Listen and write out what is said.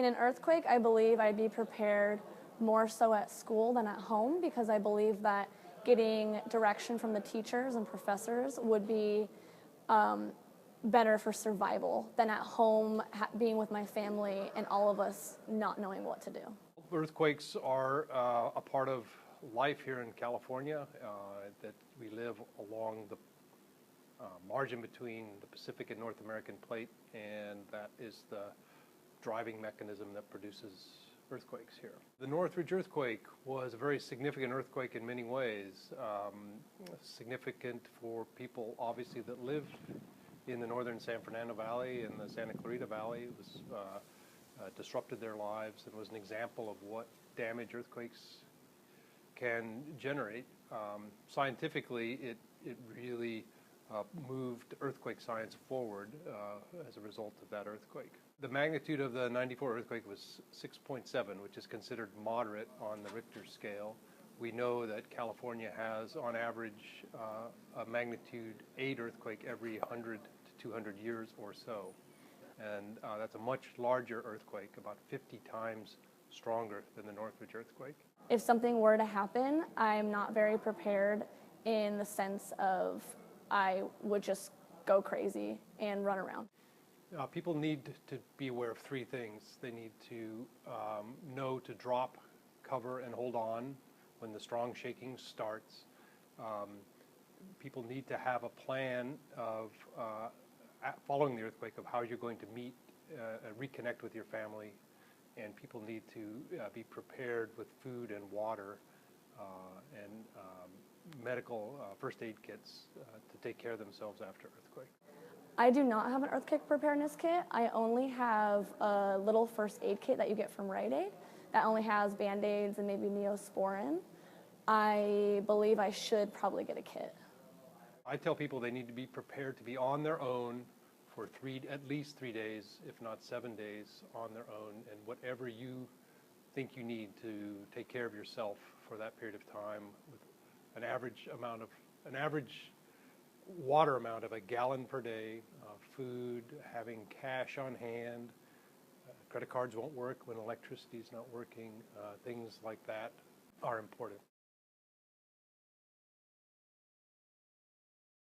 In an earthquake, I believe I'd be prepared more so at school than at home, because I believe that getting direction from the teachers and professors would be better for survival than at home being with my family and all of us not knowing what to do. Earthquakes are a part of life here in California, that we live along the margin between the Pacific and North American plate, and that is the driving mechanism that produces earthquakes here. The Northridge earthquake was a very significant earthquake in many ways. Significant for people obviously that live in the northern San Fernando Valley and the Santa Clarita Valley. It was disrupted their lives and was an example of what damage earthquakes can generate. Scientifically, it really moved earthquake science forward as a result of that earthquake. The magnitude of the '94 earthquake was 6.7, which is considered moderate on the Richter scale. We know that California has, on average, a magnitude 8 earthquake every 100 to 200 years or so. And that's a much larger earthquake, about 50 times stronger than the Northridge earthquake. If something were to happen, I'm not very prepared in the sense of I would just go crazy and run around. People need to be aware of 3 things. They need to know to drop, cover, and hold on when the strong shaking starts. People need to have a plan of following the earthquake of how you're going to meet, reconnect with your family, and people need to be prepared with food and water and medical first aid kits to take care of themselves after earthquake. I do not have an earthquake preparedness kit. I only have a little first aid kit that you get from Rite Aid that only has Band-Aids and maybe Neosporin. I believe I should probably get a kit. I tell people they need to be prepared to be on their own for at least 3 days, if not 7 days on their own, and whatever you think you need to take care of yourself for that period of time, with an average water amount of 1 gallon per day, food, having cash on hand, credit cards won't work when electricity is not working, things like that are important.